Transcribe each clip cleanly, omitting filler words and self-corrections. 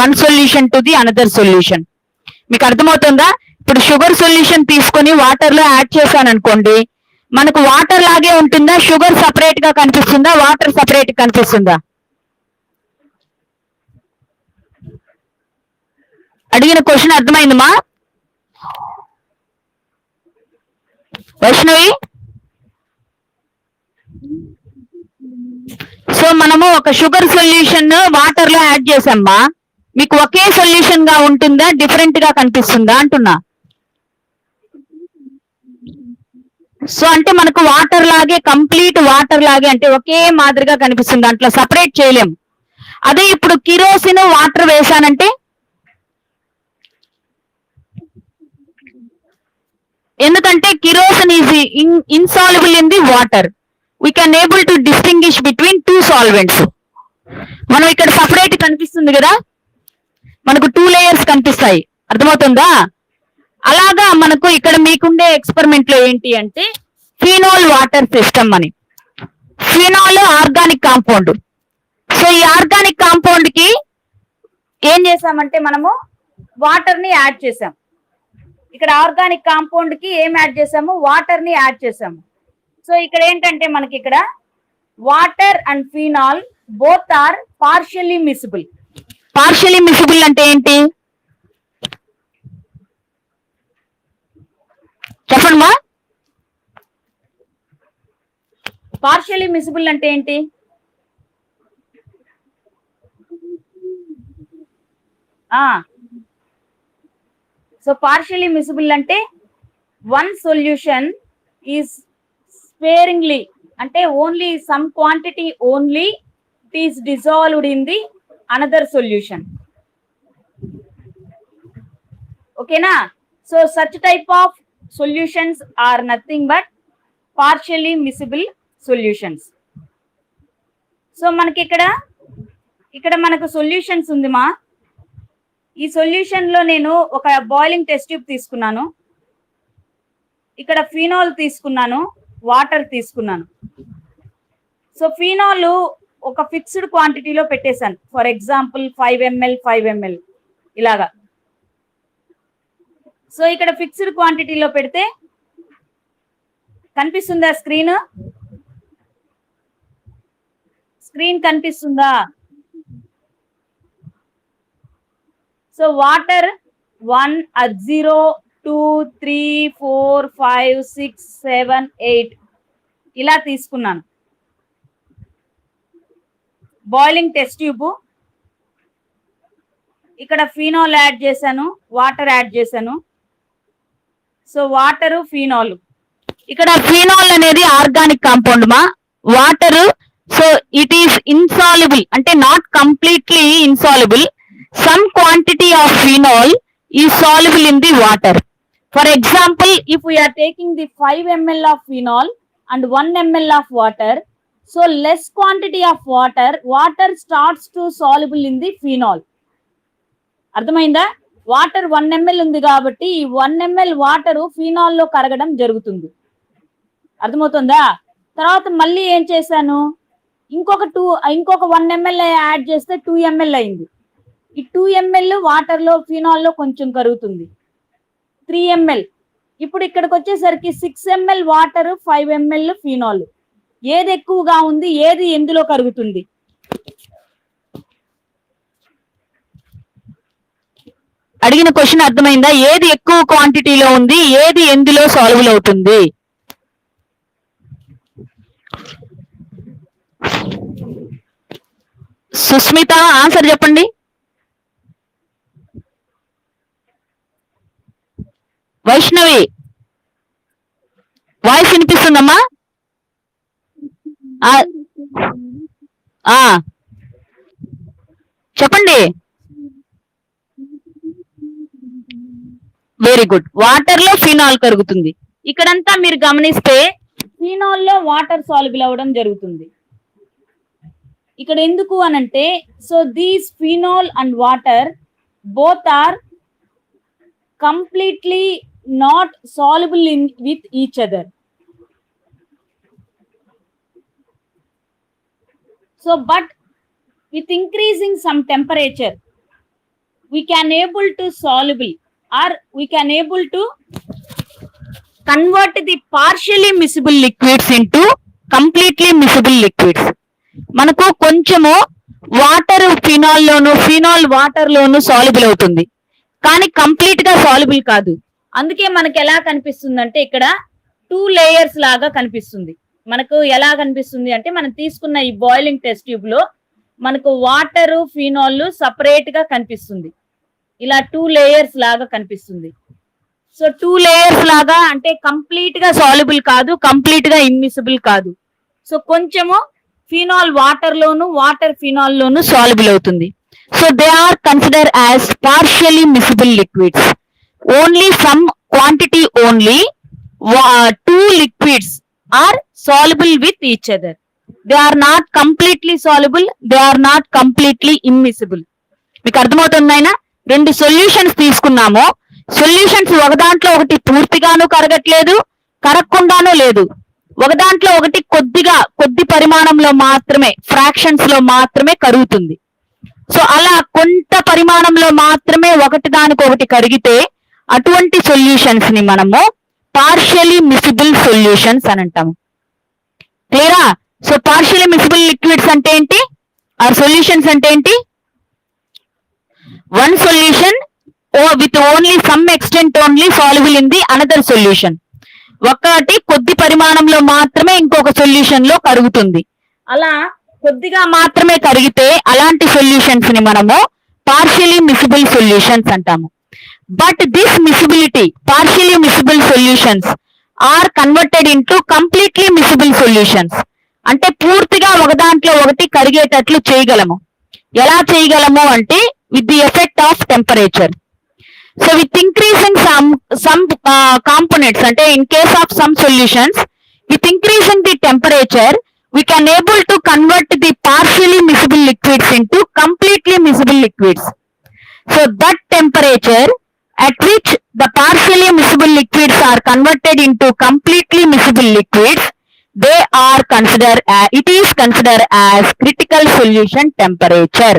one solution to the another solution. మీకు అర్థమవుతుందా? ఇప్పుడు షుగర్ సొల్యూషన్ తీసుకొని వాటర్ లో యాడ్ చేశాను అనుకోండి, మనకు వాటర్ లాగే ఉంటుందా, షుగర్ సపరేట్ గా కనిపిస్తుందా, వాటర్ సపరేట్ కనిపిస్తుందా? అడిగిన క్వశ్చన్ అర్థమైందమ్మా వైష్ణవి? సో మనము ఒక షుగర్ సొల్యూషన్ వాటర్ లో యాడ్ చేసామ్మా, మీకు ఒకే సొల్యూషన్ గా ఉంటుందా, డిఫరెంట్ గా కనిపిస్తుందా అంటున్నా. సో అంటే మనకు వాటర్ లాగే, కంప్లీట్ వాటర్ లాగే, అంటే ఒకే మాదిరిగా కనిపిస్తుంది, దాంట్లో సపరేట్ చేయలేము. అదే ఇప్పుడు కిరోసిన్ వాటర్ వేసానంటే ఎందుకంటే kerosene is insoluble in the water, we can able to distinguish between two solvents. మనం ఇక్కడ సపరేట్ కనిపిస్తుంది కదా, మనకు 2 లేయర్స్ కనిపిస్తాయి, అర్థమవుతుందా? అలాగా మనకు ఇక్కడ మీకుండే ఎక్స్పెరిమెంట్ లో ఏంటి అంటే ఫినాల్ వాటర్ సిస్టమ్ అని. Phenol organic compound. సో ఈ ఆర్గానిక్ కాంపౌండ్ కి ఏం చేసామంటే మనము వాటర్ ని యాడ్ చేసాం. ఇక్కడ ఆర్గానిక్ కాంపౌండ్ కి ఏం యాడ్ చేసాము, వాటర్ ని యాడ్ చేసాము. సో ఇక్కడ ఏంటంటే మనకి ఇక్కడ water and phenol both are partially miscible. Partially miscible అంటే ఏంటి చెప్పండి మా? పార్షియల్లీ మిసిబుల్ అంటే ఏంటి? సో పార్షియల్లీ మిసిబుల్ అంటే వన్ సొల్యూషన్ ఈజ్ స్పేరింగ్లీ, అంటే only some quantity only it is dissolved in the another solution. ఓకేనా? So such type of solutions are nothing but partially miscible solutions. So మనకి ఇక్కడ మనకు solutions ఉంది మా. ఈ solution లో నేను ఒక బాయిలింగ్ టెస్ట్ ట్యూబ్ తీసుకున్నాను, ఇక్కడ ఫినాల్ తీసుకున్నాను, వాటర్ తీసుకున్నాను. సో ఫినాల్ ఒక ఫిక్స్డ్ క్వాంటిటీలో పెట్టేశాను, ఫర్ ఎగ్జాంపుల్ 5 ml 5 ml ఇలాగా. సో ఇక్కడ ఫిక్స్డ్ క్వాంటిటీలో పెడితే కనిపిస్తుందా స్క్రీన్? స్క్రీన్ కనిపిస్తుందా? సో వాటర్ 1 0 2 3 4 5 6 7 8 ఇలా తీసుకున్నాను. బాయిలింగ్ టెస్ట్ ట్యూబ్, ఇక్కడ ఫినాల్ యాడ్ చేశాను, వాటర్ యాడ్ చేశాను. సో వాటర్ ఫినాల్, ఇక్కడ ఫినాల్ అనేది ఆర్గానిక్ కాంపౌండ్ మా. Water so it is insoluble, అంటే not completely insoluble. Some quantity of phenol is soluble in the water. For example if we are taking the 5 ml of phenol and 1 ml of water, so less quantity of water starts to soluble in the phenol. అర్థమైందా? Water 1 ml ఉంది కాబట్టి ఈ 1 ml water phenol లో కరగడం జరుగుతుంది, అర్థమవుతుందా? తర్వాత మళ్ళీ ఏం చేశాను, ఇంకొక 1 ml యాడ్ చేస్తే 2 ml అయింది. ఈ 2 ml వాటర్ లో ఫినాల్ లో కొంచెం కరుగుతుంది, 3 ml. ఇప్పుడు ఇక్కడికి వచ్చేసరికి 6 ml వాటర్ 5 ml ఫినాల్. ఏది ఎక్కువగా ఉంది, ఏది ఎందులో కరుగుతుంది? అడిగిన క్వశ్చన్ అర్థమైందా? ఏది ఎక్కువ క్వాంటిటీలో ఉంది, ఏది ఎందులో సాల్వ్ అవుతుంది? సుస్మిత ఆన్సర్ చెప్పండి. వైష్ణవి వాయిస్ వినిపిస్తుందమ్మా? చెప్పండి. Very good. వాటర్ లో ఫినాల్ కరుగుతుంది. ఇక్కడంతా మీరు గమనిస్తే ఫినాల్ లో వాటర్ సాల్యుబుల్ అవ్వడం జరుగుతుంది. ఇక్కడ ఎందుకు అనంటే, so these phenol and water both are completely not soluble in with each other. So but with increasing some temperature, we can able to soluble or we can able to convert the partially miscible liquids into completely miscible liquids. మనకు కొంచెము water phenol లోను phenol water లోను soluble అవుతుంది, కానీ complete గా soluble కాదు. అందుకే మనకి ఎలా కనిపిస్తుంది అంటే ఇక్కడ 2 లేయర్స్ లాగా కనిపిస్తుంది. మనకు ఎలా కనిపిస్తుంది అంటే మనం తీసుకున్న ఈ బాయిలింగ్ టెస్ట్ ట్యూబ్ లో మనకు వాటర్ ఫినాల్ సపరేట్ గా కనిపిస్తుంది. ఇలా 2 లేయర్స్ లాగా కనిపిస్తుంది. సో 2 లేయర్స్ లాగా అంటే కంప్లీట్ గా సాల్యుబుల్ కాదు, కంప్లీట్ గా ఇమ్మిసిబుల్ కాదు. సో కొంచెము ఫినాల్ వాటర్ లోను వాటర్ ఫినాల్ లోను సాల్యుబుల్ అవుతుంది. So they are consider as partially miscible liquids. Only some quantity only 2 liquids are soluble with each other. They are not completely soluble, they are not completely immiscible. మీకు అర్థమవుతుందైనా? 2 solutions తీసుకున్నాము. Solutions ఒక దాంట్లో ఒకటి పూర్తిగాను కరగట్లేదు, కరగకుండానూ లేదు. ఒక దాంట్లో ఒకటి కొద్ది పరిమాణంలో మాత్రమే, ఫ్రాక్షన్స్ లో మాత్రమే కరుగుతుంది. సో అలా కొంత పరిమాణంలో మాత్రమే ఒకటి దానికొకటి కరిగితే అటువంటి సొల్యూషన్స్ ని మనము పార్షియలీ మిసిబుల్ సొల్యూషన్స్ అని అంటాము. క్లియరా? సో పార్షియలీ మిసిబుల్ లిక్విడ్స్ అంటే ఏంటి, ఆర్ సొల్యూషన్స్ అంటే ఏంటి? One solution with only some extent only soluble in the another solution. ఒకటి కొద్ది పరిమాణంలో మాత్రమే ఇంకొక సొల్యూషన్ లో కరుగుతుంది. అలా కొద్దిగా మాత్రమే కరిగితే అలాంటి సొల్యూషన్స్ ని మనము పార్షియలీ మిసిబుల్ సొల్యూషన్స్ అంటాము. But this miscibility, partially miscible solutions are converted into completely miscible solutions. అంటే పూర్తిగా ఒక దాంట్లో ఒకటి కరిగేటట్లు చేయగలము. ఎలా చేయగలము అంటే with the effect of temperature. So with increasing some components, అంటే in case of some solutions with increasing the temperature we can able to convert the partially miscible liquids into completely miscible liquids. So that temperature at which the partially miscible liquids are converted into completely miscible liquids, they are considered it is considered as critical solution temperature.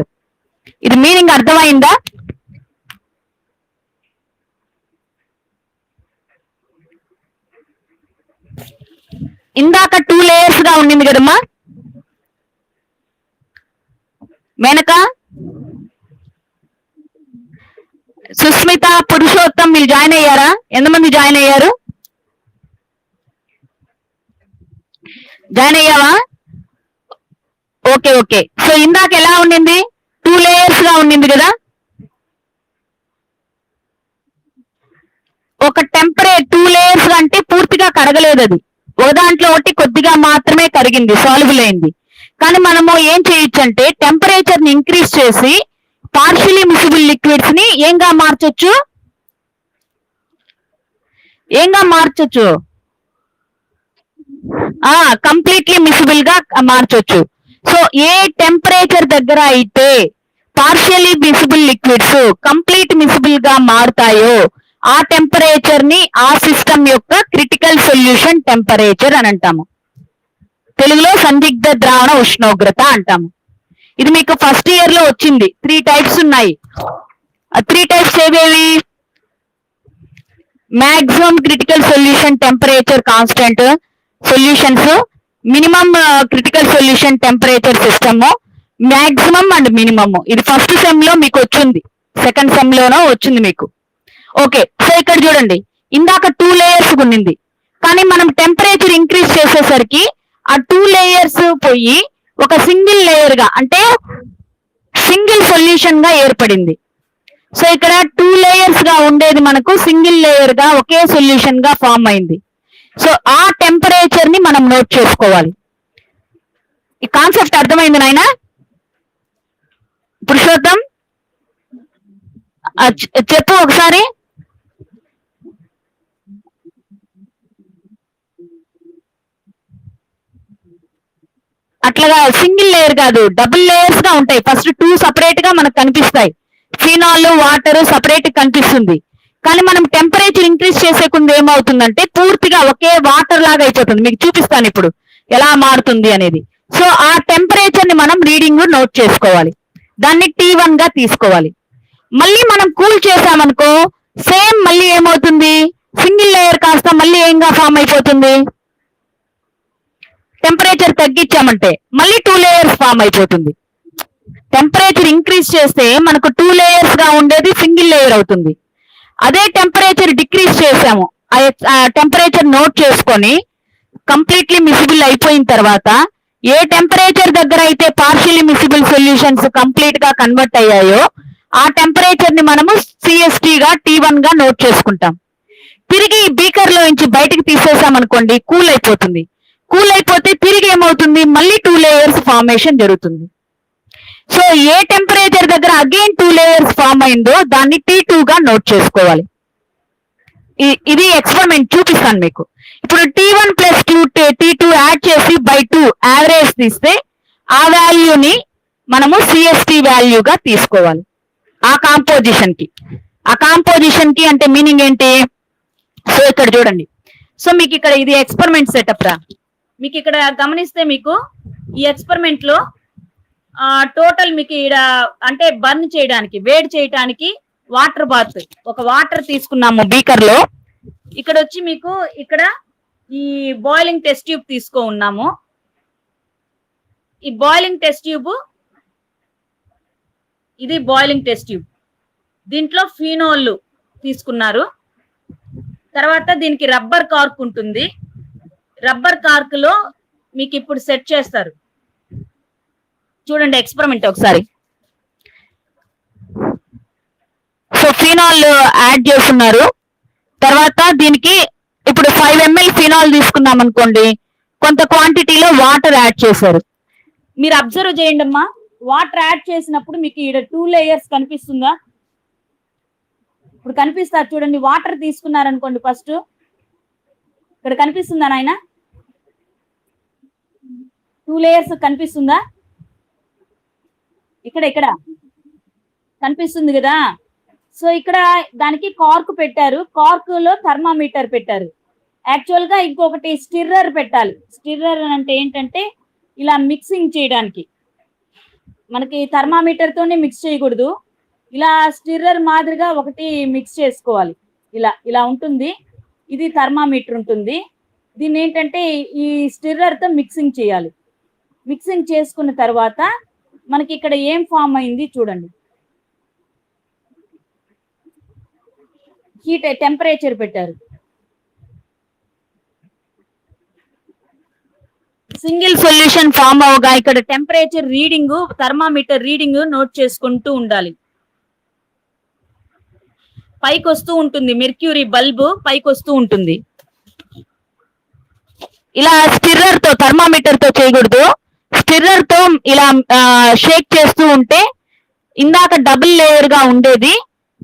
ఇది meaning అర్థమైందా? ఇందాక 2 layers గా ఉండింది కదమ్మా మేనక, సుస్మిత, పురుషోత్తం మీరు join అయ్యారా? ఎంతమంది join అయ్యారు? జాయిన్ అయ్యావా? Okay okay. సో ఇందాక ఎలా ఉండింది? 2 లేయర్స్ గా ఉండింది కదా. ఒక 2 లేయర్స్ అంటే పూర్తిగా కరగలేదు, అది ఒక దాంట్లో ఒకటి కొద్దిగా మాత్రమే కరిగింది, సాల్యుబుల్ అయింది. కానీ మనము ఏం చేయొచ్చు అంటే టెంపరేచర్ ని ఇంక్రీజ్ చేసి పార్షియలీ మిసిబుల్ లిక్విడ్స్ ని ఏంగా మార్చొచ్చు? కంప్లీట్లీ మిసిబుల్ గా మార్చొచ్చు. సో ఏ టెంపరేచర్ దగ్గర అయితే partially miscible liquids complete miscible గా మారుతాయో ఆ టెంపరేచర్ ని ఆ సిస్టమ్ యొక్క క్రిటికల్ సొల్యూషన్ టెంపరేచర్ అని అంటాము. తెలుగులో సందిగ్ధ ద్రావణ ఉష్ణోగ్రత అంటాము. ఇది మీకు ఫస్ట్ ఇయర్ లో వచ్చింది. 3 టైప్స్ ఉన్నాయి. 3 టైప్స్ ఏవేవి? Maximum critical solution temperature constant solutions, minimum critical solution temperature system, maximum and minimum. ఇది ఫస్ట్ సెమ్ లో మీకు వచ్చింది, సెకండ్ సెమ్ లోనో వచ్చింది మీకు. ఓకే. సో ఇక్కడ చూడండి, ఇందాక 2 లేయర్స్ ఉన్నింది, కానీ మనం టెంపరేచర్ ఇంక్రీజ్ చేసేసరికి ఆ 2 లేయర్స్ పోయి ఒక సింగిల్ లేయర్ గా, అంటే సింగిల్ సొల్యూషన్ గా ఏర్పడింది. సో ఇక్కడ 2 లేయర్స్ గా ఉండేది మనకు సింగిల్ లేయర్ గా ఒకే సొల్యూషన్ గా ఫామ్ అయింది. సో ఆ టెంపరేచర్ ని మనం నోట్ చేసుకోవాలి. ఈ కాన్సెప్ట్ అర్థమైంది నాయనా? పురుషోత్తం చెప్పు ఒకసారి. అట్లాగా సింగిల్ లేయర్ కాదు, డబుల్ లేయర్స్ గా ఉంటాయి. ఫస్ట్ 2 సపరేట్ గా మనకు కనిపిస్తాయి, ఫినాల్ వాటర్ సపరేట్ కనిపిస్తుంది. కానీ మనం టెంపరేచర్ ఇంక్రీజ్ చేసే కొంది ఏమవుతుందంటే పూర్తిగా ఒకే వాటర్ లాగా అయిపోతుంది. మీకు చూపిస్తాను ఇప్పుడు ఎలా మారుతుంది అనేది. సో ఆ టెంపరేచర్ ని మనం రీడింగ్ నోట్ చేసుకోవాలి, దాన్ని T1 గా తీసుకోవాలి. మళ్ళీ మనం కూల్ చేసామనుకో సేమ్ మళ్ళీ ఏమవుతుంది, సింగిల్ లేయర్ కాస్త మళ్ళీ ఏంగా ఫామ్ అయిపోతుంది, టెంపరేచర్ తగ్గించామంటే మళ్ళీ 2 లేయర్స్ ఫామ్ అయిపోతుంది. టెంపరేచర్ ఇంక్రీజ్ చేస్తే మనకు 2 లేయర్స్ గా ఉండేది సింగిల్ లేయర్ అవుతుంది. అదే టెంపరేచర్ డిక్రీజ్ చేసాము, ఆ టెంపరేచర్ నోట్ చేసుకొని కంప్లీట్లీ మిసిబుల్ అయిపోయిన తర్వాత ఏ టెంపరేచర్ దగ్గర అయితే పార్షియలీ మిసిబుల్ సొల్యూషన్స్ కంప్లీట్ గా కన్వర్ట్ అయ్యాయో ఆ టెంపరేచర్ ని మనము సిఎస్టీ గా T1 గా నోట్ చేసుకుంటాం. తిరిగి ఈ బీకర్ లో నుంచి బయటకు తీసేసామనుకోండి కూల్ అయిపోతుంది. కూల్ అయిపోతే తిరిగి ఏమవుతుంది, మళ్ళీ 2 లేయర్స్ ఫార్మేషన్ జరుగుతుంది. సో ఏ టెంపరేచర్ దగ్గర అగైన్ 2 లేయర్స్ ఫామ్ అయిందో దాన్ని T2 గా నోట్ చేసుకోవాలి. ఇది ఎక్స్పెరిమెంట్ చూపిస్తాను మీకు. ఇప్పుడు T1 ప్లస్ T2 యాడ్ చేసి బై 2 యావరేజ్ తీస్తే ఆ వాల్యూని మనము సిఎస్టీ వాల్యూగా తీసుకోవాలి. ఆ కాంపోజిషన్ కి అంటే మీనింగ్ ఏంటి, సో ఇక్కడ చూడండి. సో మీకు ఇక్కడ ఇది ఎక్స్పెరిమెంట్ సెటప్ రా. మీకు ఇక్కడ గమనిస్తే మీకు ఈ ఎక్స్పెరిమెంట్ లో టోటల్ మీకు ఇక్కడ అంటే బర్న్ చేయడానికి వేడి చేయడానికి వాటర్ బాత్ ఒక వాటర్ తీసుకున్నాము బీకర్ లో. ఇక్కడ వచ్చి మీకు ఇక్కడ ఈ బాయిలింగ్ టెస్ట్ ట్యూబ్ తీసుకో ఉన్నాము. ఈ బాయిలింగ్ టెస్ట్ ట్యూబ్ ఇది బాయిలింగ్ టెస్ట్ ట్యూబ్. దీంట్లో ఫినోల్ తీసుకున్నారు. తర్వాత దీనికి రబ్బర్ కార్క్ ఉంటుంది. రబ్బర్ కార్క్ లో మీకు ఇప్పుడు సెట్ చేస్తారు. చూడండి ఎక్స్పెరిమెంట్ ఒకసారి. సో ఫినాల్ యాడ్ చేస్తున్నారు. తర్వాత దీనికి ఇప్పుడు 5 ml ఫినాల్ తీసుకున్నాం అనుకోండి, కొంత క్వాంటిటీలో వాటర్ యాడ్ చేశారు. మీరు అబ్జర్వ్ చేయండి అమ్మా, వాటర్ యాడ్ చేసినప్పుడు మీకు ఇక్కడ 2 లేయర్స్ కనిపిస్తుందా? ఇప్పుడు కనిపిస్తారు చూడండి. వాటర్ తీసుకున్నారనుకోండి, ఫస్ట్ ఇక్కడ కనిపిస్తుందా నాయన? 2 లేయర్స్ కనిపిస్తుందా? ఇక్కడ కనిపిస్తుంది కదా. సో ఇక్కడ దానికి కార్క్ పెట్టారు. కార్క్ లో థర్మామీటర్ పెట్టారు. యాక్చువల్ గా ఇంకొకటి స్టిర్రర్ పెట్టాలి. స్టిర్రర్ అంటే ఏంటంటే ఇలా మిక్సింగ్ చేయడానికి. మనకి థర్మామీటర్ తోనే మిక్స్ చేయకూడదు, ఇలా స్టిర్రర్ మాదిరిగా ఒకటి మిక్స్ చేసుకోవాలి. ఇలా ఉంటుంది. ఇది థర్మామీటర్ ఉంటుంది. దీన్ని ఏంటంటే ఈ స్టిర్రర్ తో మిక్సింగ్ చేయాలి. మిక్సింగ్ చేసుకున్న తర్వాత మనకి ఇక్కడ ఏం ఫామ్ అయింది చూడండి. హీట్ టెంపరేచర్ పెట్టారు. సింగిల్ సొల్యూషన్ ఫామ్ అవగా ఇక్కడ temperature reading, thermometer reading note చేసుకుంటూ ఉండాలి. పైకి వస్తూ ఉంటుంది, మెర్క్యూరీ బల్బ్ పైకి వస్తూ ఉంటుంది. ఇలా స్టిర్రర్ తో థర్మామీటర్ తో చేయకూడదు. స్టిర్రర్ తో ఇలా షేక్ చేస్తూ ఉంటే ఇందాక డబుల్ లేయర్ గా ఉండేది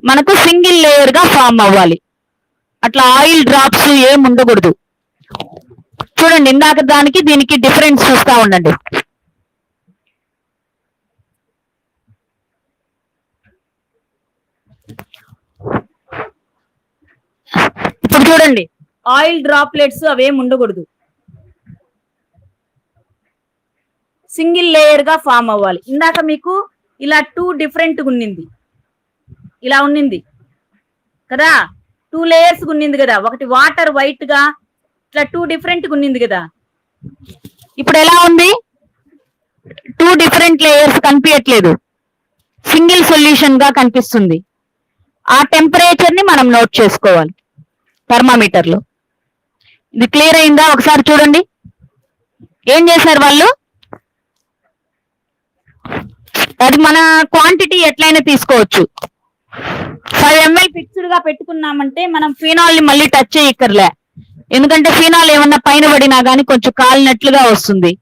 మనకు సింగిల్ లేయర్ గా ఫామ్ అవ్వాలి. అట్లా ఆయిల్ డ్రాప్స్ ఏం ఉండకూడదు. చూడండి ఇందాక దానికి దీనికి డిఫరెన్స్ చూస్తా ఉండండి. ఇప్పుడు చూడండి ఆయిల్ డ్రాప్లెట్స్ అవేం ఉండకూడదు, సింగిల్ లేయర్ గా ఫామ్ అవ్వాలి. ఇందాక మీకు ఇలా 2 డిఫరెంట్ ఉన్నింది, ఇలా ఉన్నింది కదా, 2 లేయర్స్ ఉన్నింది కదా. ఒకటి వాటర్ వైట్ గా ఇట్లా 2 డిఫరెంట్ ఉన్నింది కదా. ఇప్పుడు ఎలా ఉంది, 2 డిఫరెంట్ లేయర్స్ కనిపించట్లేదు, సింగిల్ సొల్యూషన్ గా కనిపిస్తుంది. ఆ టెంపరేచర్ ని మనం నోట్ చేసుకోవాలి థర్మామీటర్ లో. ఇది క్లియర్ అయిందా? ఒకసారి చూడండి ఏం చేశారు వాళ్ళు. అది మన క్వాంటిటీ ఎట్లయినా తీసుకోవచ్చు. 5 ml ఫిక్స్డ్ గా పెట్టుకున్నామంటే మనం ఫినాల్ ని మళ్ళీ టచ్ చేయక్కర్లే. ఎందుకంటే ఫినాల్ ఏమన్నా పైన పడినా గానీ కొంచెం కాలినట్లుగా వస్తుంది.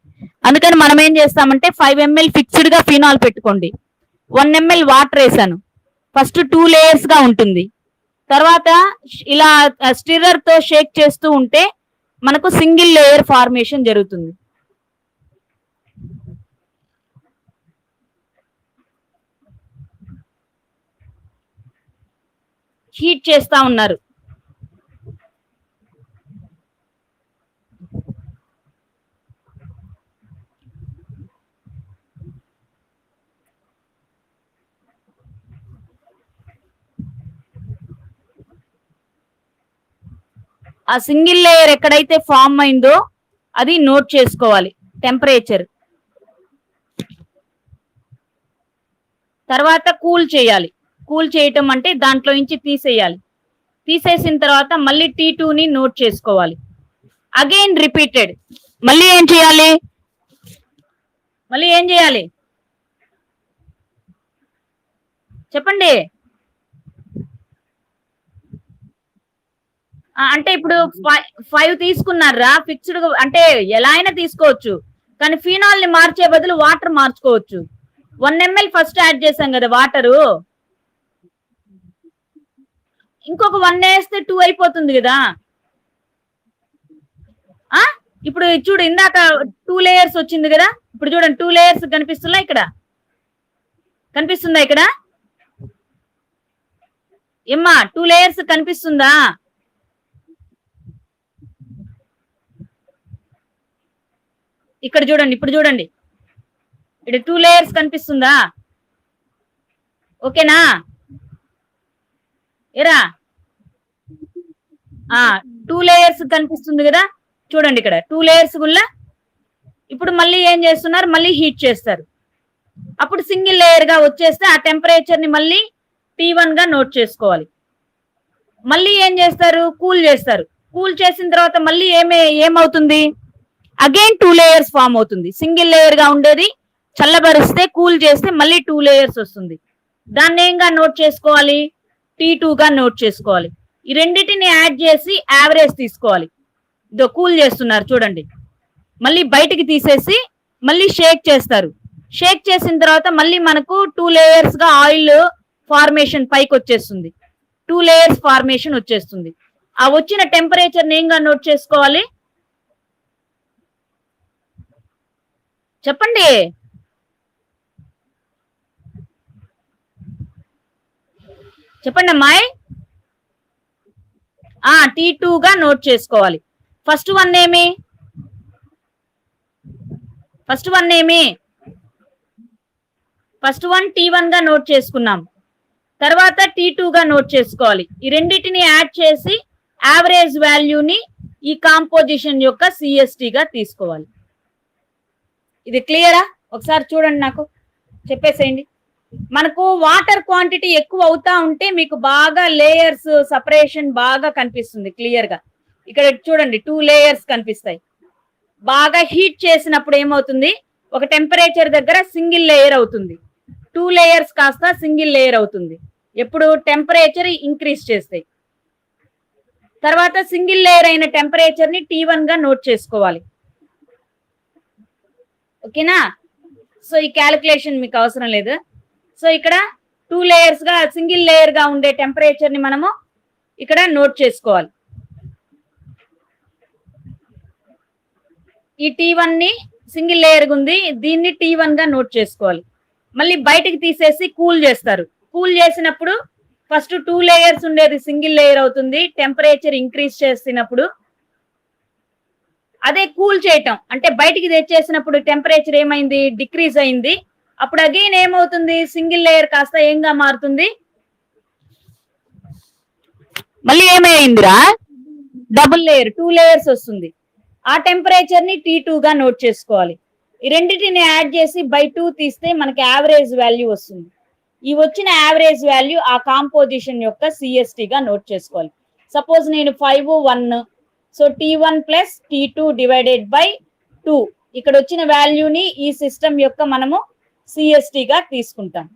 అందుకని మనం ఏం చేస్తామంటే 5 ml ఫిక్స్డ్ గా ఫినాల్ పెట్టుకోండి. 1 ml వాటర్ వేసాను. ఫస్ట్ 2 లేయర్స్ గా ఉంటుంది. తర్వాత ఇలా స్టిర్రర్ తో షేక్ చేస్తూ ఉంటే మనకు సింగిల్ లేయర్ ఫార్మేషన్ జరుగుతుంది. హీట్ చేస్తా ఉన్నారు. ఆ సింగిల్ లేయర్ ఎక్కడైతే ఫామ్ అయిందో అది నోట్ చేసుకోవాలి టెంపరేచర్. తర్వాత కూల్ చేయాలి. కూల్ చేయటం అంటే దాంట్లో నుంచి తీసేయాలి. తీసేసిన తర్వాత మళ్ళీ T2ని నోట్ చేసుకోవాలి. Again repeated. మళ్ళీ ఏం చేయాలి? చెప్పండి. అంటే ఇప్పుడు 5 తీసుకున్నారా ఫిక్స్డ్, అంటే ఎలా అయినా తీసుకోవచ్చు, కానీ ఫినాల్ ని మార్చే బదులు వాటర్ మార్చుకోవచ్చు. 1 ml ఫస్ట్ యాడ్ చేసాం కదా వాటరు, ఇంకొక 1 వేస్తే 2 అయిపోతుంది కదా. ఇప్పుడు చూడు, ఇందాక 2 లేయర్స్ వచ్చింది కదా, ఇప్పుడు చూడండి 2 లేయర్స్ కనిపిస్తుందా ఇక్కడ? కనిపిస్తుందా ఇక్కడ ఏమ్మా? 2 లేయర్స్ కనిపిస్తుందా? ఇక్కడ చూడండి, ఇప్పుడు చూడండి, ఇక్కడ 2 లేయర్స్ కనిపిస్తుందా? ఓకేనా ఏరా? 2 లేయర్స్ కనిపిస్తుంది కదా, చూడండి ఇక్కడ 2 లేయర్స్ గుల్ల. ఇప్పుడు మళ్ళీ ఏం చేస్తున్నారు? మళ్ళీ హీట్ చేస్తారు. అప్పుడు సింగిల్ లేయర్ గా వచ్చేస్తే ఆ టెంపరేచర్ ని మళ్ళీ T1 గా నోట్ చేసుకోవాలి. మళ్ళీ ఏం చేస్తారు? కూల్ చేస్తారు. కూల్ చేసిన తర్వాత మళ్ళీ ఏమవుతుంది? అగైన్ 2 లేయర్స్ ఫామ్ అవుతుంది. సింగిల్ లేయర్ గా ఉండేది చల్లబరిస్తే, కూల్ చేస్తే మళ్ళీ 2 లేయర్స్ వస్తుంది. దాన్ని ఏంగా నోట్ చేసుకోవాలి? T2 గా నోట్ చేసుకోవాలి. ఈ రెండింటిని యాడ్ చేసి యావరేజ్ తీసుకోవాలి. ఇదో కూల్ చేస్తున్నారు చూడండి, మళ్ళీ బయటికి తీసేసి మళ్ళీ షేక్ చేస్తారు. షేక్ చేసిన తర్వాత మళ్ళీ మనకు 2 లేయర్స్ గా ఆయిల్ ఫార్మేషన్ పైకి వచ్చేస్తుంది. 2 లేయర్స్ ఫార్మేషన్ వచ్చేస్తుంది. ఆ వచ్చిన టెంపరేచర్ ఏంగా నోట్ చేసుకోవాలి? చెప్పండి. చెప్పండి అమ్మాయి. T2 గా నోట్ చేసుకోవాలి. ఫస్ట్ వన్ ఏమి? ఫస్ట్ వన్ T1 గా నోట్ చేసుకున్నాం. తర్వాత T2 గా నోట్ చేసుకోవాలి. ఈ రెండింటిని యాడ్ చేసి యావరేజ్ వాల్యూని ఈ కాంపోజిషన్ యొక్క CST గా తీసుకోవాలి. ఇది క్లియరా? ఒకసారి చూడండి, నాకు చెప్పేసేయండి. మనకు వాటర్ క్వాంటిటీ ఎక్కువ అవుతా ఉంటే మీకు బాగా లేయర్స్ సపరేషన్ బాగా కనిపిస్తుంది క్లియర్ గా. ఇక్కడ చూడండి 2 లేయర్స్ కనిపిస్తాయి. బాగా హీట్ చేసినప్పుడు ఏమవుతుంది? ఒక టెంపరేచర్ దగ్గర సింగిల్ లేయర్ అవుతుంది, 2 లేయర్స్ కాస్త సింగిల్ లేయర్ అవుతుంది. ఎప్పుడు టెంపరేచర్ ఇంక్రీజ్ చేస్తాయి. తర్వాత సింగిల్ లేయర్ అయిన టెంపరేచర్ ని T1 గా నోట్ చేసుకోవాలి. ఓకేనా? సో ఈ క్యాలిక్యులేషన్ మీకు అవసరం లేదు. సో ఇక్కడ 2 లేయర్స్ గా సింగిల్ లేయర్ గా ఉండే టెంపరేచర్ ని మనము ఇక్కడ నోట్ చేసుకోవాలి. ఈ T1 ని సింగిల్ లేయర్ ఉంది, దీన్ని T1 గా నోట్ చేసుకోవాలి. మళ్ళీ బయటికి తీసేసి కూల్ చేస్తారు. కూల్ చేసినప్పుడు ఫస్ట్ 2 లేయర్స్ ఉండేది సింగిల్ లేయర్ అవుతుంది, టెంపరేచర్ ఇంక్రీజ్ చేసినప్పుడు. అదే కూల్ చేయటం అంటే బయటికి తెచ్చేసినప్పుడు టెంపరేచర్ ఏమైంది? డిక్రీజ్ అయింది. అప్పుడు అగైన్ ఏమవుతుంది? సింగిల్ లేయర్ కాస్త ఏంగా మారుతుంది? మళ్ళీ ఏమైందిరా? డబుల్ లేయర్, 2 లేయర్స్ వస్తుంది. ఆ టెంపరేచర్ ని T2 గా నోట్ చేసుకోవాలి. ఈ రెండింటిని యాడ్ చేసి బై 2 తీస్తే మనకి యావరేజ్ వాల్యూ వస్తుంది. ఈ వచ్చిన యావరేజ్ వాల్యూ ఆ కాంపోజిషన్ యొక్క CST గా నోట్ చేసుకోవాలి. సపోజ్ నేను 5 1, so T1 plus T2 divided by 2, ఇక్కడ వచ్చిన వాల్యూని ఈ సిస్టమ్ యొక్క మనము CST గా తీసుకుంటాం.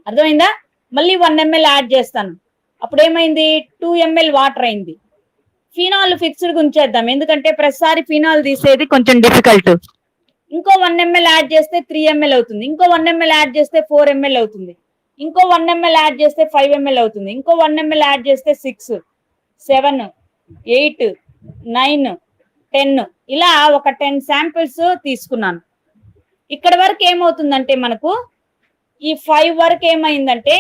అర్థమైందా? మళ్ళీ 1 ml యాడ్ చేస్తాను, అప్పుడు ఏమైంది? 2 ml వాటర్ అయింది. ఫినాల్ ఫిక్స్డ్ ఉంచేద్దాం, ఎందుకంటే ప్రతిసారి ఫినాల్ తీసేది కొంచెం డిఫికల్ట్. ఇంకో 1 ml యాడ్ చేస్తే 3 ml అవుతుంది. ఇంకో 1 ml యాడ్ చేస్తే 4 ml అవుతుంది. ఇంకో 1 ml యాడ్ చేస్తే 5 ml అవుతుంది. ఇంకో 1 ml యాడ్ చేస్తే 6, 7, 8, 9, 10, ఇలా ఒక 10 శాంపిల్స్ తీసుకున్నాను. ఇక్కడ వరకు ఏమవుతుందంటే మనకు ఈ 5 వరకు ఏమైందంటే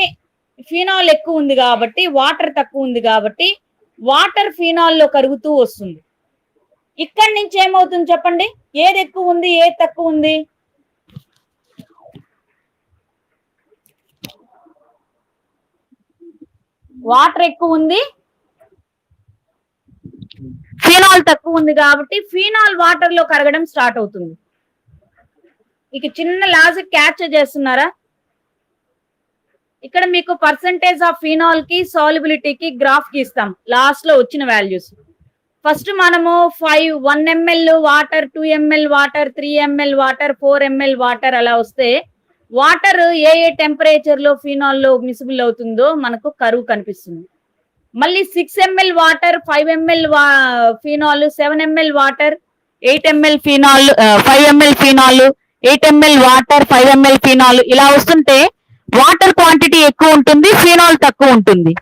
ఫినాల్ ఎక్కువ ఉంది కాబట్టి, వాటర్ తక్కువ ఉంది కాబట్టి వాటర్ ఫినాల్ లో కరుగుతూ వస్తుంది. ఇక్కడి నుంచి ఏమవుతుంది చెప్పండి? ఏది ఎక్కువ ఉంది, ఏది తక్కువ ఉంది? వాటర్ ఎక్కువ ఉంది, ఫినాల్ తక్కువ ఉంది కాబట్టి ఫినాల్ వాటర్ లో కరగడం స్టార్ట్ అవుతుంది. ఇక చిన్న లాజిక్ క్యాప్చర్ చేస్తున్నారా? ఇక్కడ మీకు పర్సంటేజ్ ఆఫ్ ఫినాల్ కి సాల్యుబిలిటీకి గ్రాఫ్ గీస్తాం లాస్ట్ లో వచ్చిన వాల్యూస్. ఫస్ట్ మనము 1 ml water, 2 ml water, 3 ml water, 4 ml water అలా వస్తే వాటర్ ఏ టెంపరేచర్ లో ఫినాల్ లో మిసిబుల్ అవుతుందో మనకు కరువు కనిపిస్తుంది. మళ్ళీ 6 ml water, 5 ml phenol, 7 ml water, 8 ml phenol, 5 ml phenol, 8 ml water, 5 ml phenol ఇలా వస్తుంటే వాటర్ క్వాంటిటీ ఎక్కువ ఉంటుంది, ఫినాల్ తక్కువ ఉంటుంది.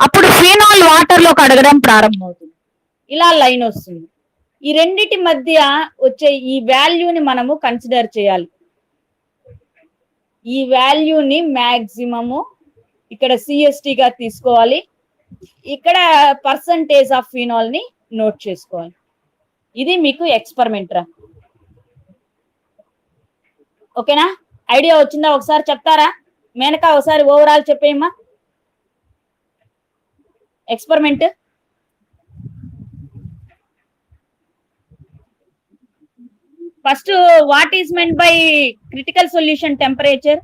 అప్పుడు ఫినాల్ వాటర్ లో కడగడం ప్రారంభమవుతుంది. ఇలా లైన్ వస్తుంది. ఈ రెండిటి మధ్య వచ్చే ఈ వాల్యూని మనము కన్సిడర్ చేయాలి. ఈ వాల్యూని మ్యాక్సిమము ఇక్కడ CST గా తీసుకోవాలి. ఇక్కడ పర్సంటేజ్ ఆఫ్ ఫినాల్ ని నోట్ చేసుకోవాలి. ఇది మీకు ఎక్స్పెరిమెంట్ రా. ఓకేనా? ఐడియా వచ్చిందా? ఒకసారి చెప్తారా? మేనకా ఒకసారి ఓవరాల్ చెప్పేయమ్మా. Experiment first what is meant by critical solution temperature?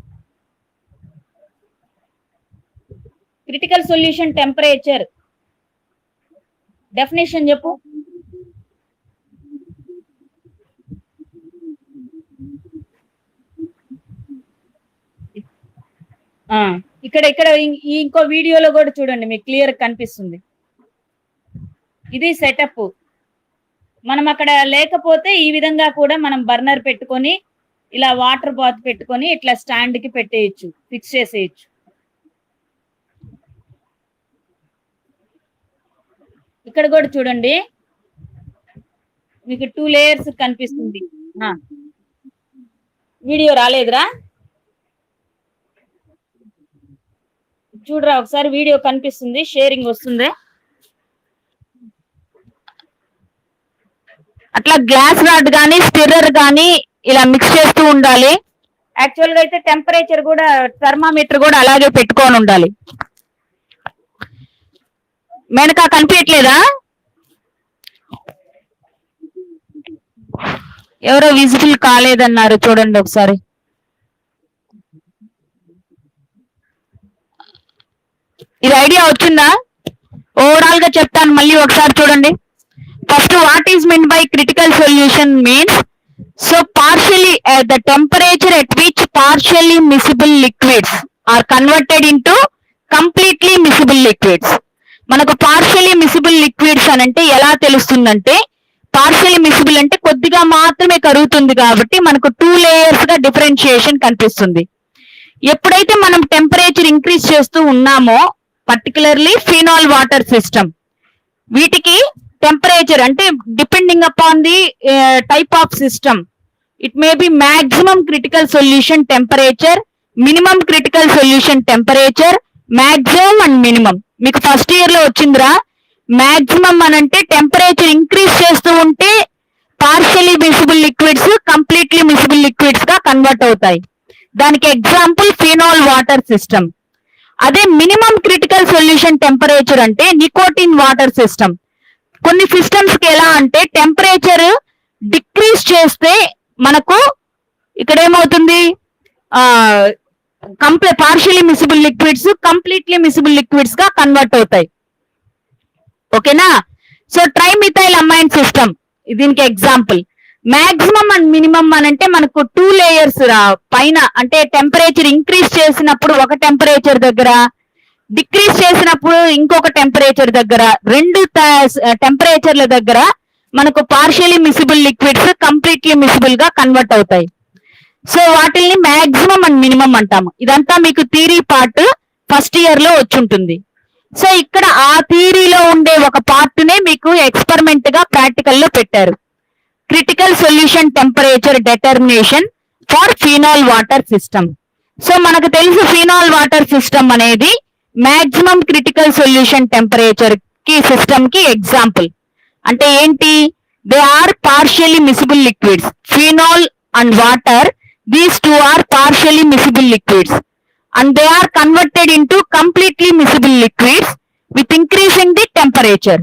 Critical solution temperature definition చెప్పు. ఇక్కడ ఇంకో వీడియోలో కూడా చూడండి, మీకు క్లియర్ కనిపిస్తుంది. ఇది సెటప్. మనం అక్కడ లేకపోతే ఈ విధంగా కూడా మనం బర్నర్ పెట్టుకొని ఇలా వాటర్ బాత్ పెట్టుకొని ఇట్లా స్టాండ్ కి పెట్టేయచ్చు, ఫిక్స్ చేసేయచ్చు. ఇక్కడ కూడా చూడండి, మీకు 2 లేయర్స్ కనిపిస్తుంది. వీడియో రాలేదురా? చూడరా ఒకసారి, వీడియో కనిపిస్తుంది, షేరింగ్ వస్తుంది. అట్లా గ్లాస్ రాడ్ కానీ స్టిర్రర్ కానీ ఇలా మిక్స్ చేస్తూ ఉండాలి. యాక్చువల్ గా అయితే టెంపరేచర్ కూడా థర్మామీటర్ కూడా అలాగే పెట్టుకొని ఉండాలి. మేనకా కనిపించట్లేదా? ఎవరో విజిబుల్ కాలేదన్నారు, చూడండి ఒకసారి. ఇది ఐడియా వచ్చిందా? ఓవరాల్ గా చెప్తాను, మళ్ళీ ఒకసారి చూడండి. First, what is meant by critical solution means, so partially the temperature at which partially miscible liquids are converted into completely miscible liquids. మనకు partially miscible liquids అనంటే ఎలా తెలుస్తుందంటే, partially miscible అంటే కొద్దిగా మాత్రమే కరుగుతుంది కాబట్టి మనకు 2 layers గా డిఫరెన్షియేషన్ కనిపిస్తుంది. ఎప్పుడైతే మనం టెంపరేచర్ ఇంక్రీజ్ చేస్తూ ఉన్నామో, పర్టికులర్లీ ఫినాల్ వాటర్ సిస్టమ్, వీటికి టెంపరేచర్ అంటే depending upon the type of system, it may be maximum critical solution temperature, minimum critical solution temperature, maximum and minimum. మీకు ఫస్ట్ ఇయర్ లో వచ్చిందిరా. మాక్సిమం అనంటే టెంపరేచర్ ఇంక్రీజ్ చేస్తూ ఉంటే partially miscible liquids completely miscible liquids గా convert అవుతాయి. దానికి example phenol water system. అదే మినిమం క్రిటికల్ సొల్యూషన్ టెంపరేచర్ అంటే నికోటిన్ వాటర్ సిస్టమ్. కొన్ని సిస్టమ్స్ కి ఎలా అంటే టెంపరేచర్ డిక్రీజ్ చేస్తే మనకు ఇక్కడ ఏమవుతుంది, partially miscible liquids completely miscible liquids గా కన్వర్ట్ అవుతాయి. ఓకేనా? సో ట్రైమిథైల్ అమైన్ సిస్టమ్ దీనికి ఎగ్జాంపుల్. మాక్సిమం అండ్ మినిమం అనంటే మనకు 2 లేయర్స్ పైన, అంటే టెంపరేచర్ ఇంక్రీజ్ చేసినప్పుడు ఒక టెంపరేచర్ దగ్గర, డిక్రీజ్ చేసినప్పుడు ఇంకొక టెంపరేచర్ దగ్గర, 2 టెంపరేచర్ల దగ్గర మనకు partially miscible liquids completely miscible గా కన్వర్ట్ అవుతాయి. సో వాటిల్ని మాక్సిమం అండ్ మినిమం అంటాము. ఇదంతా మీకు థియరీ పార్ట్ ఫస్ట్ ఇయర్ లో వచ్చుంటుంది. సో ఇక్కడ ఆ థియరీలో ఉండే ఒక పార్ట్ నే మీకు ఎక్స్పెరిమెంట్ గా ప్రాక్టికల్ లో పెట్టారు. Critical solution temperature determination for phenol water system. So మనకు తెలుసు ఫినాల్ వాటర్ సిస్టమ్ అనేది మాక్సిమం క్రిటికల్ సొల్యూషన్ టెంపరేచర్ కి సిస్టమ్ కి ఎగ్జాంపుల్. అంటే ఏంటి? They are partially miscible liquids. Phenol and water, these 2 are partially miscible liquids and they are converted into completely miscible liquids with increasing the temperature.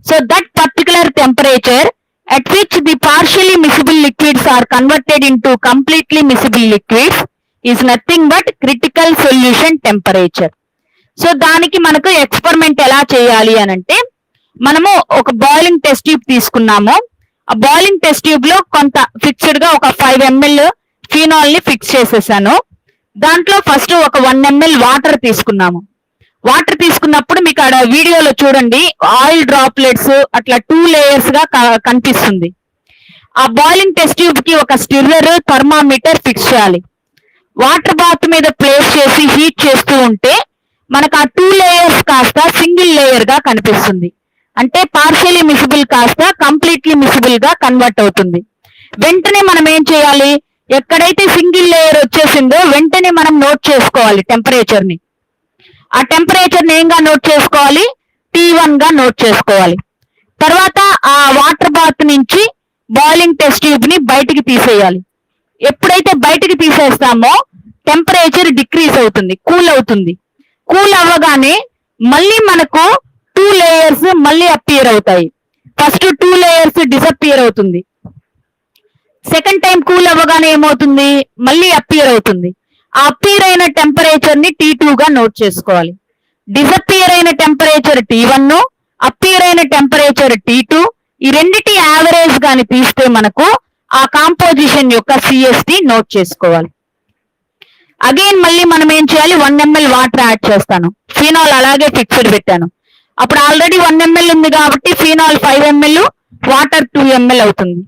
So that particular temperature at which the partially miscible liquids are converted into completely miscible liquids is nothing but critical solution temperature. So దానికి మనకు experiment ఎలా చేయాలి అని అంటే, మనము ఒక boiling test tube తీసుకున్నాము. ఆ బాయిలింగ్ టెస్ట్ ట్యూబ్ లో కొంత ఫిక్స్డ్ గా ఒక 5 ml ఫినాల్ ని ఫిక్స్ చేసేసాను. దాంట్లో ఫస్ట్ ఒక 1 ml వాటర్ తీసుకున్నాము. వాటర్ తీసుకున్నప్పుడు మీకు అక్కడ వీడియోలో చూడండి, ఆయిల్ డ్రాప్లెట్స్ అట్లా 2 లేయర్స్ గా కనిపిస్తుంది. ఆ బాయిలింగ్ టెస్ట్ ట్యూబ్ కి ఒక స్టిర్రర్, థర్మామీటర్ ఫిక్స్ చేయాలి. వాటర్ బాత్ మీద ప్లేస్ చేసి హీట్ చేస్తూ ఉంటే మనకు ఆ 2 లేయర్స్ కాస్త సింగిల్ లేయర్ గా కనిపిస్తుంది. అంటే పార్షియలీ మిసిబుల్ కాస్త కంప్లీట్లీ మిసిబుల్ గా కన్వర్ట్ అవుతుంది. వెంటనే మనం ఏం చేయాలి, ఎక్కడైతే సింగిల్ లేయర్ వచ్చేసిందో వెంటనే మనం నోట్ చేసుకోవాలి టెంపరేచర్ ని. ఆ టెంపరేచర్ ని ఏంగా నోట్ చేసుకోవాలి, T1 గా నోట్ చేసుకోవాలి. తర్వాత ఆ వాటర్ బాత్ నుంచి బాయిలింగ్ టెస్ట్ ట్యూబ్ ని బయటికి తీసేయాలి. ఎప్పుడైతే బయటికి తీసేస్తామో టెంపరేచర్ డిక్రీజ్ అవుతుంది, కూల్ అవుతుంది. కూల్ అవ్వగానే మళ్ళీ మనకు 2 లేయర్స్ మళ్ళీ అపియర్ అవుతాయి. ఫస్ట్ 2 లేయర్స్ డిసపియర్ అవుతుంది. సెకండ్ టైం కూల్ అవ్వగానే ఏమవుతుంది, మళ్ళీ అపియర్ అవుతుంది. ఆ అపియర్ అయిన టెంపరేచర్ ని T2 గా నోట్ చేసుకోవాలి. డిసపియర్ అయిన టెంపరేచర్ T1, అపియర్ అయిన టెంపరేచర్ T2, ఈ రెండిటి యావరేజ్ గాని తీస్తే మనకు ఆ కాంపోజిషన్ యొక్క CST నోట్ చేసుకోవాలి. అగైన్ మళ్ళీ మనం ఏం చేయాలి, 1 ml వాటర్ యాడ్ చేస్తాను. ఫినాల్ అలాగే ఫిక్స్డ్ పెట్టాను. అప్పుడు ఆల్రెడీ 1 ml ఉంది కాబట్టి ఫినాల్ 5 ml, వాటర్ 2 ml అవుతుంది.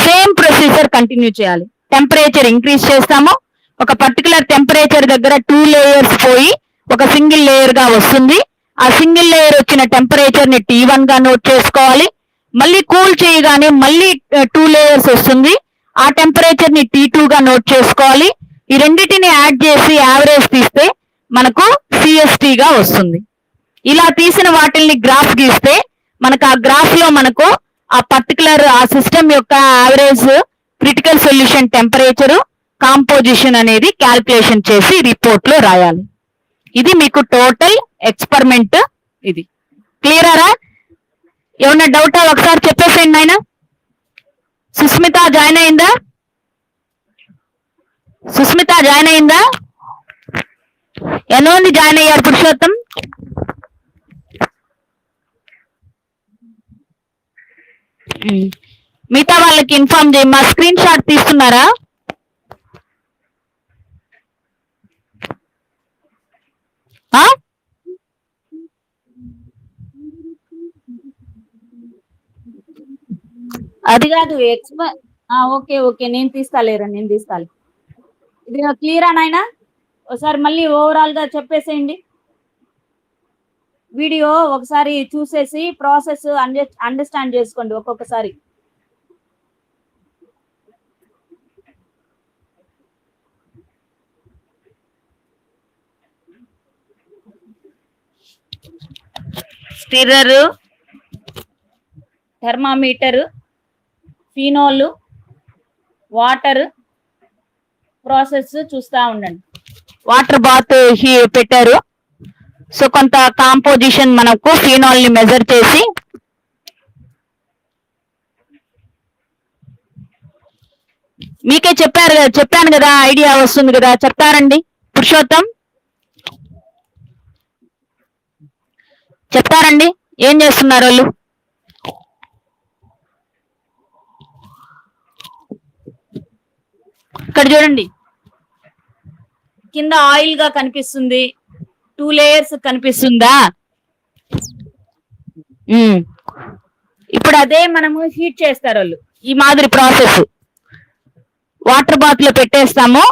సేమ్ ప్రొసీజర్ కంటిన్యూ చేయాలి. టెంపరేచర్ ఇంక్రీజ్ చేస్తాము. ఒక పర్టికులర్ టెంపరేచర్ దగ్గర 2 లేయర్స్ పోయి ఒక సింగిల్ లేయర్ గా వస్తుంది. ఆ సింగిల్ లేయర్ వచ్చిన టెంపరేచర్ ని T1 గా నోట్ చేసుకోవాలి. మళ్ళీ కూల్ చేయగానే మళ్ళీ 2 లేయర్స్ వస్తుంది. ఆ టెంపరేచర్ ని T2 గా నోట్ చేసుకోవాలి. ఈ రెండింటిని యాడ్ చేసి యావరేజ్ తీస్తే మనకు CST గా వస్తుంది. ఇలా తీసిన వాటిని గ్రాఫ్ గీస్తే మనకు ఆ గ్రాఫ్ లో మనకు ఆ పర్టికులర్ ఆ సిస్టమ్ యొక్క average, critical solution temperature, composition అనేది క్యాల్కులేషన్ చేసి రిపోర్ట్ లో రాయాలి. ఇది మీకు టోటల్ ఎక్స్పెరిమెంట్. ఇది క్లియరా? ఏమన్నా డౌటా ఒకసారి చెప్పేసేయండి ఆయన. సుస్మిత జాయిన్ అయిందా? సుస్మిత జాయిన్ అయిందా? ఎంతమంది జాయిన్ అయ్యారు? పురుషోత్తం మిగతా వాళ్ళకి ఇన్ఫార్మ్ చేయమ్మా. స్క్రీన్ షాట్ తీస్తున్నారా? అది కాదు ఓకే ఓకే, నేను తీస్తాలేరా, నేను తీస్తాలే. ఇది క్లియరా నాయనా? ఒకసారి మళ్ళీ ఓవరాల్ గా చెప్పేసేయండి. వీడియో ఒకసారి చూసేసి ప్రాసెస్ అండర్స్టాండ్ చేసుకోండి ఒక్కొక్కసారి. Stirrer, thermometer, phenol, water process చూస్తా ఉండండి. వాటర్ బాత్ పెట్టారు. సో కొంత కాంపోజిషన్ మనకు ఫినాల్ ని మెజర్ చేసి మీకే చెప్పాను కదా, ఐడియా వస్తుంది కదా. చెప్తారండి పురుషోత్తం, చెప్తారండి ఏం చేస్తున్నారు వాళ్ళు? ఇక్కడ చూడండి, కింద ఆయిల్ గా కనిపిస్తుంది, 2 లేయర్స్ కనిపిస్తుందా? ఇప్పుడు అదే మనము హీట్ చేస్తారు వాళ్ళు. ఈ మాదిరి ప్రాసెస్ వాటర్ బాత్ లో పెట్టేస్తాము.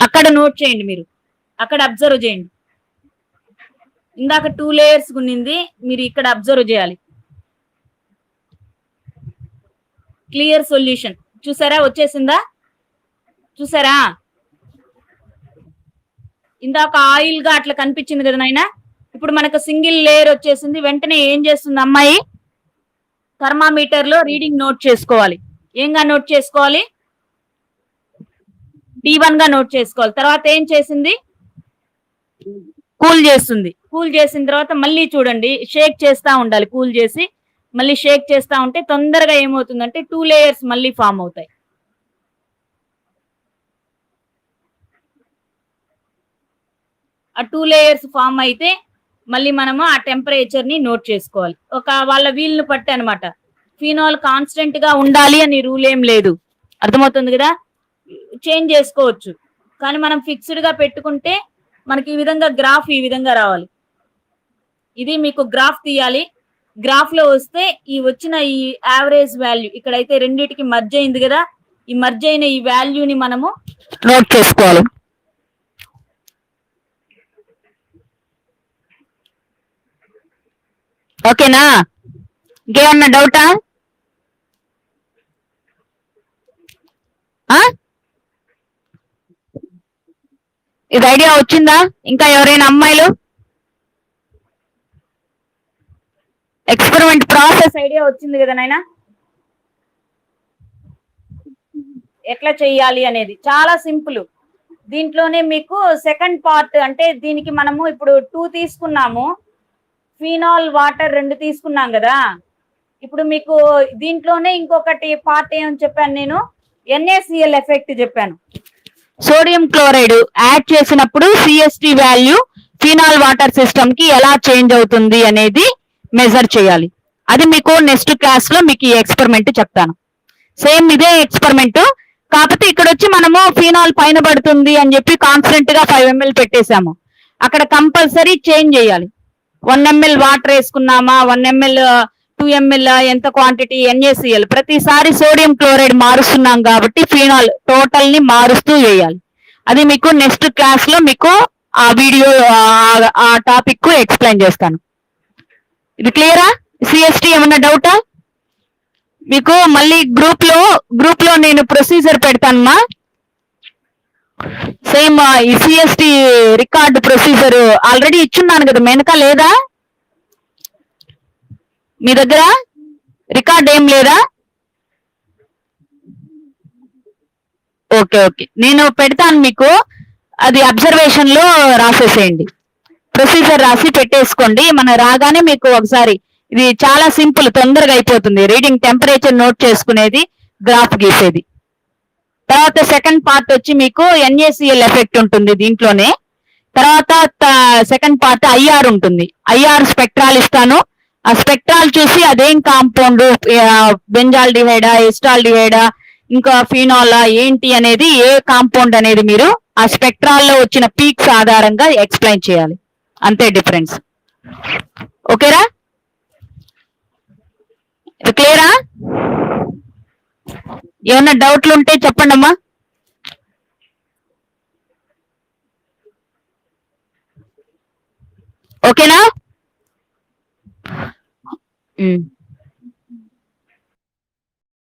అక్కడ నోట్ చేయండి, మీరు అక్కడ అబ్జర్వ్ చేయండి. ఇందాక 2 లేయర్స్ ఉన్నింది, మీరు ఇక్కడ అబ్జర్వ్ చేయాలి. క్లియర్ సొల్యూషన్ చూసారా, వచ్చేసిందా? చూసారా? ఇందాక ఆయిల్ గా అట్లా కనిపించింది కదా నాయన. ఇప్పుడు మనకు సింగిల్ లేయర్ వచ్చేసింది. వెంటనే ఏం చేస్తుంది అమ్మాయి, థర్మామీటర్ లో రీడింగ్ నోట్ చేసుకోవాలి. ఏంగా నోట్ చేసుకోవాలి? D1 గా నోట్ చేసుకోవాలి. తర్వాత ఏం చేసింది, కూల్ చేస్తుంది. కూల్ చేసిన తర్వాత మళ్ళీ చూడండి షేక్ చేస్తా ఉండాలి. కూల్ చేసి మళ్ళీ షేక్ చేస్తా ఉంటే తొందరగా ఏమవుతుందంటే 2 లేయర్స్ మళ్ళీ ఫామ్ అవుతాయి. ఆ 2 లేయర్స్ ఫామ్ అయితే మళ్ళీ మనము ఆ టెంపరేచర్ ని నోట్ చేసుకోవాలి. ఒక వాళ్ళ వీలును పట్టి అనమాట. ఫినాల్ కాన్స్టెంట్ గా ఉండాలి అని రూల్ ఏం లేదు, అర్థమవుతుంది కదా, చేంజ్ చేసుకోవచ్చు. కానీ మనం ఫిక్స్డ్ గా పెట్టుకుంటే మనకి ఈ విధంగా గ్రాఫ్ ఈ విధంగా రావాలి. ఇది మీకు గ్రాఫ్ తీయాలి. గ్రాఫ్ లో వస్తే ఈ వచ్చిన ఈ యావరేజ్ వాల్యూ ఇక్కడైతే రెండిటికి మర్జ్ అయింది కదా, ఈ మర్జ్ అయిన ఈ వాల్యూని మనము నోట్ చేసుకోవాలి. ఓకేనా, ఇంకేమన్నా డౌటా? ఇది ఐడియా వచ్చిందా? ఇంకా ఎవరైనా అమ్మాయిలు ఎక్స్పెరిమెంట్ ప్రాసెస్ ఐడియా వచ్చింది కదా నాయనా, ఎట్లా చెయ్యాలి అనేది చాలా సింపుల్. దీంట్లోనే మీకు సెకండ్ పార్ట్ అంటే దీనికి మనము ఇప్పుడు 2 తీసుకున్నాము, ఫినాల్ వాటర్ 2 తీసుకున్నాం కదా. ఇప్పుడు మీకు దీంట్లోనే ఇంకొకటి పార్ట్ ఏమని చెప్పాను నేను, NaCl ఎఫెక్ట్ చెప్పాను. సోడియం క్లోరైడ్ యాడ్ చేసినప్పుడు CST value phenol water system కి ఎలా చేంజ్ అవుతుంది అనేది మెజర్ చేయాలి. అది మీకు నెక్స్ట్ క్లాస్ లో మీకు ఈ ఎక్స్పెరిమెంట్ చెప్తాను. సేమ్ ఇదే ఎక్స్పెరిమెంట్, కాకపోతే ఇక్కడ వచ్చి మనము ఫినాల్ పైన పడుతుంది అని చెప్పి కాన్స్టెంట్ గా 5 ml పెట్టేశాము. అక్కడ కంపల్సరీ చేంజ్ చేయాలి. 1 ml వాటర్ వేసుకున్నామా, 1 ml 2 ml ఎంత క్వాంటిటీ NaCl, ప్రతిసారి సోడియం క్లోరైడ్ మారుస్తున్నాం కాబట్టి ఫినాల్ టోటల్ ని మారుస్తూ వేయాలి. అది మీకు నెక్స్ట్ క్లాస్ లో మీకు ఆ వీడియో ఆ టాపిక్ ఎక్స్ప్లెయిన్ చేస్తాను. ఇది క్లియరా? సిఎస్టి ఏమన్నా డౌటా మీకు? మళ్ళీ గ్రూప్ లో నేను ప్రొసీజర్ పెడతానమ్మా. సేమ్ ఈ సిఎస్టి రికార్డ్ ప్రొసీజర్ ఆల్రెడీ ఇచ్చున్నాను కదా, మెనక లేదా మీ దగ్గర? రికార్డ్ ఏం లేదా? ఓకే ఓకే, నేను పెడతాను మీకు, అది అబ్జర్వేషన్ లో రాసేసేయండి. ప్రొసీజర్ రాసి పెట్టేసుకోండి. మన రాగానే మీకు ఒకసారి, ఇది చాలా సింపుల్, తొందరగా అయిపోతుంది. రీడింగ్ టెంపరేచర్ నోట్ చేసుకునేది, గ్రాఫ్ గీసేది. తర్వాత సెకండ్ పార్ట్ వచ్చి మీకు NaCl ఎఫెక్ట్ ఉంటుంది దీంట్లోనే. తర్వాత సెకండ్ పార్ట్ IR ఉంటుంది. IR స్పెక్ట్రాల్ ఇస్తాను. ఆ స్పెక్ట్రాల్ చూసి అదేం కాంపౌండ్, బెంజాల్డిహైడా, ఎస్టాల్డిహైడా, ఇంకా ఫినాలా ఏంటి అనేది, ఏ కాంపౌండ్ అనేది మీరు ఆ స్పెక్ట్రాల్లో వచ్చిన పీక్స్ ఆధారంగా ఎక్స్ప్లెయిన్ చేయాలి. అంతే డిఫరెన్స్. ఓకేరా? క్లియరా? ఏమన్నా డౌట్లు ఉంటే చెప్పండి అమ్మా. ఓకేనా?